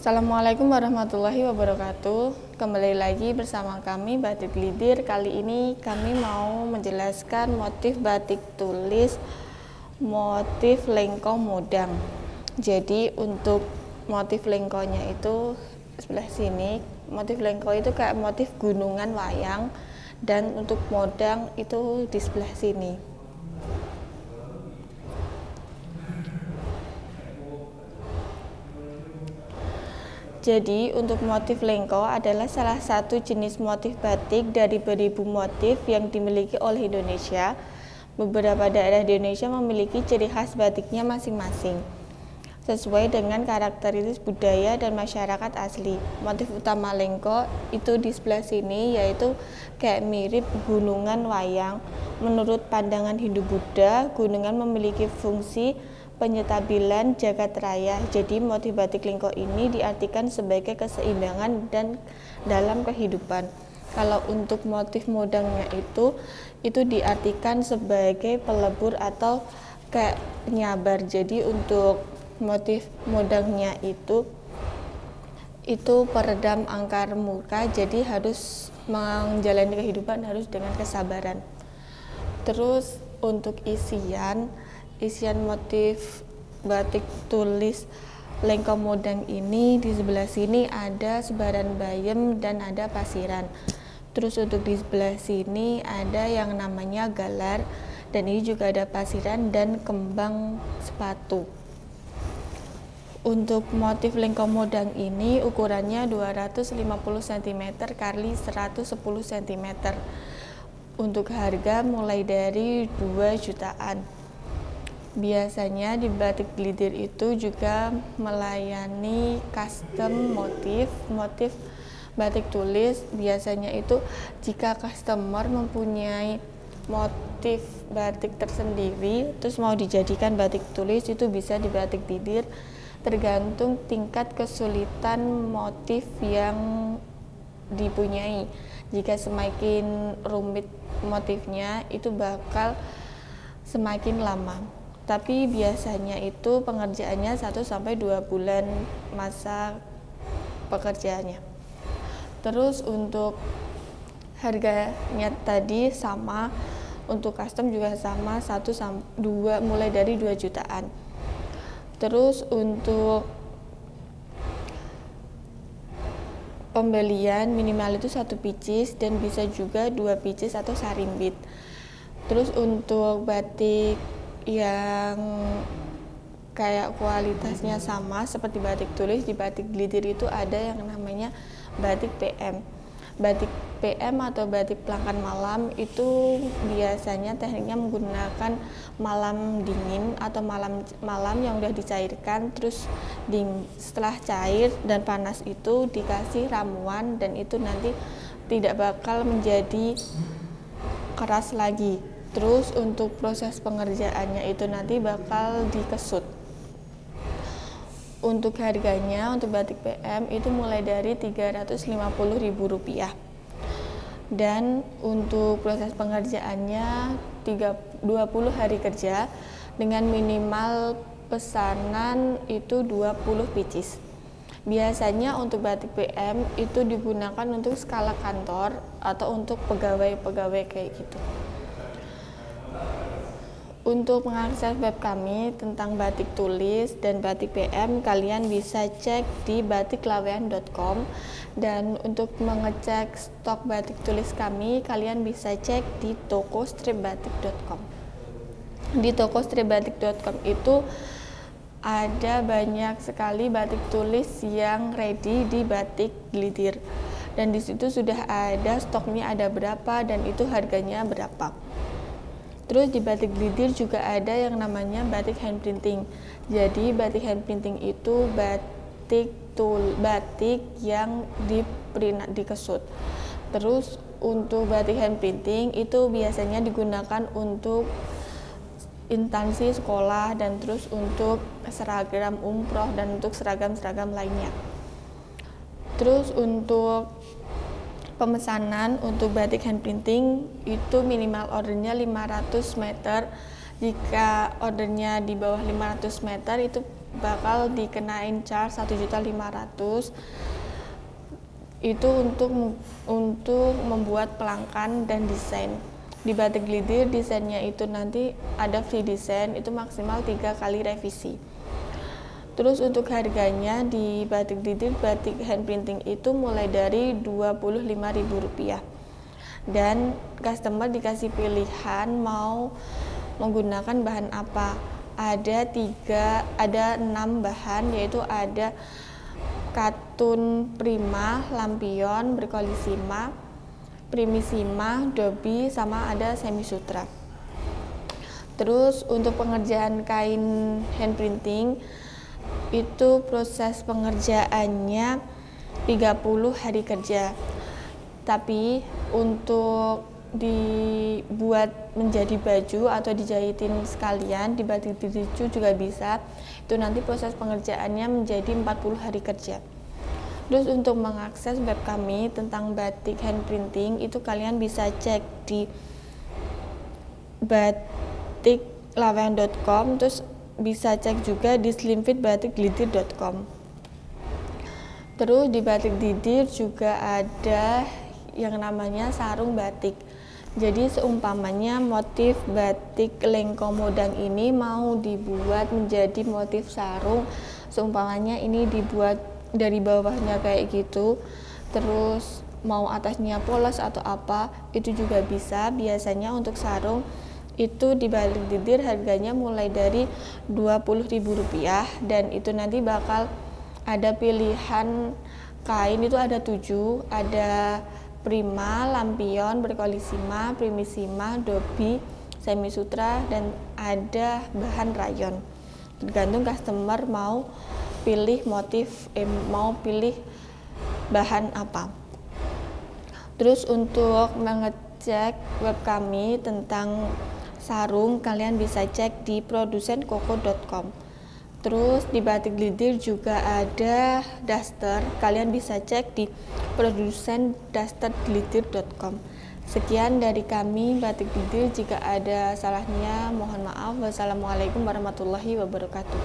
Assalamualaikum warahmatullahi wabarakatuh. Kembali lagi bersama kami Batik Glidir. Kali ini kami mau menjelaskan motif batik tulis motif lengkong modang. Jadi untuk motif lengkonya itu sebelah sini. Motif lengko itu kayak motif gunungan wayang, dan untuk modang itu di sebelah sini. Jadi, untuk motif lengko adalah salah satu jenis motif batik dari beribu motif yang dimiliki oleh Indonesia. Beberapa daerah di Indonesia memiliki ciri khas batiknya masing-masing, sesuai dengan karakteristik budaya dan masyarakat asli. Motif utama lengko itu di sebelah sini, yaitu kayak mirip gunungan wayang. Menurut pandangan Hindu-Buddha, gunungan memiliki fungsi penyetabilan jagat raya. Jadi motif batik lengko ini diartikan sebagai keseimbangan dan dalam kehidupan. Kalau untuk motif modangnya itu diartikan sebagai pelebur atau kayak penyabar. Jadi untuk motif modangnya itu peredam angkar murka, jadi harus menjalani kehidupan harus dengan kesabaran. Terus untuk isian motif batik tulis lengko modang ini, di sebelah sini ada sebaran bayem dan ada pasiran. Terus untuk di sebelah sini ada yang namanya galar, dan ini juga ada pasiran dan kembang sepatu. Untuk motif lengko modang ini ukurannya 250 cm kali 110 cm. Untuk harga mulai dari 2 jutaan. Biasanya di Batik Glidir itu juga melayani custom motif batik tulis. Biasanya itu jika customer mempunyai motif batik tersendiri terus mau dijadikan batik tulis, itu bisa di Batik Glidir, tergantung tingkat kesulitan motif yang dipunyai. Jika semakin rumit motifnya, itu bakal semakin lama. Tapi biasanya itu pengerjaannya 1-2 bulan masa pekerjaannya. Terus untuk harganya tadi sama, untuk custom juga sama, 1-2 mulai dari 2 jutaan. Terus untuk pembelian minimal itu 1 pieces dan bisa juga 2 pieces atau sarimbit. Terus untuk batik yang kayak kualitasnya sama seperti batik tulis, di Batik Glidir itu ada yang namanya batik PM. Batik PM atau batik pelangkan malam itu biasanya tekniknya menggunakan malam dingin atau malam yang udah dicairkan, terus setelah cair dan panas itu dikasih ramuan, dan itu nanti tidak bakal menjadi keras lagi. Terus untuk proses pengerjaannya itu nanti bakal dikesut. Untuk harganya untuk batik PM itu mulai dari Rp350.000. Dan untuk proses pengerjaannya 20 hari kerja dengan minimal pesanan itu 20 pieces. Biasanya untuk batik PM itu digunakan untuk skala kantor atau untuk pegawai-pegawai kayak gitu. Untuk mengakses web kami tentang batik tulis dan batik PM, kalian bisa cek di batiklawean.com, dan untuk mengecek stok batik tulis kami, kalian bisa cek di tokostripbatik.com. Di tokostripbatik.com itu ada banyak sekali batik tulis yang ready di Batik Glidir, dan di situ sudah ada stoknya ada berapa dan itu harganya berapa. Terus di Batik Glidir juga ada yang namanya batik hand printing. Jadi batik hand printing itu batik yang dikesut. Terus untuk batik hand printing itu biasanya digunakan untuk instansi sekolah, dan terus untuk seragam umroh dan untuk seragam-seragam lainnya. Terus untuk pemesanan untuk batik hand printing itu minimal ordernya 500 meter. Jika ordernya di bawah 500 meter itu bakal dikenain charge 1.500.000 itu untuk membuat pelangkan dan desain. Di batik glidir desainnya itu nanti ada free design, itu maksimal 3 kali revisi. Terus untuk harganya di batik glidir batik hand printing itu mulai dari Rp25.000 dan customer dikasih pilihan mau menggunakan bahan apa. Ada 6 bahan, yaitu ada katun prima, lampion, berkolisima, primissima, dobi, sama ada semi sutra. Terus untuk pengerjaan kain hand printing itu proses pengerjaannya 30 hari kerja. Tapi untuk dibuat menjadi baju atau dijahitin sekalian di batik glidir juga bisa. Itu nanti proses pengerjaannya menjadi 40 hari kerja. Terus untuk mengakses web kami tentang batik hand printing itu kalian bisa cek di batiklawean.com, terus bisa cek juga di slimfitbatikglidir.com. Terus di batik glidir juga ada yang namanya sarung batik. Jadi seumpamanya motif batik lengkong modang ini mau dibuat menjadi motif sarung, seumpamanya ini dibuat dari bawahnya kayak gitu, terus mau atasnya polos atau apa, itu juga bisa. Biasanya untuk sarung itu di batik glidir harganya mulai dari Rp20.000 dan itu nanti bakal ada pilihan kain, itu ada 7, ada prima, lampion, berkolisima, primissima, dobi, semi sutra, dan ada bahan rayon. Tergantung customer mau pilih motif, mau pilih bahan apa. Terus untuk mengecek web kami tentang sarung, kalian bisa cek di produsenkoko.com. Terus di batik glidir juga ada daster, kalian bisa cek di produsendasterglidir.com. Sekian dari kami batik glidir, jika ada salahnya mohon maaf. Wassalamualaikum warahmatullahi wabarakatuh.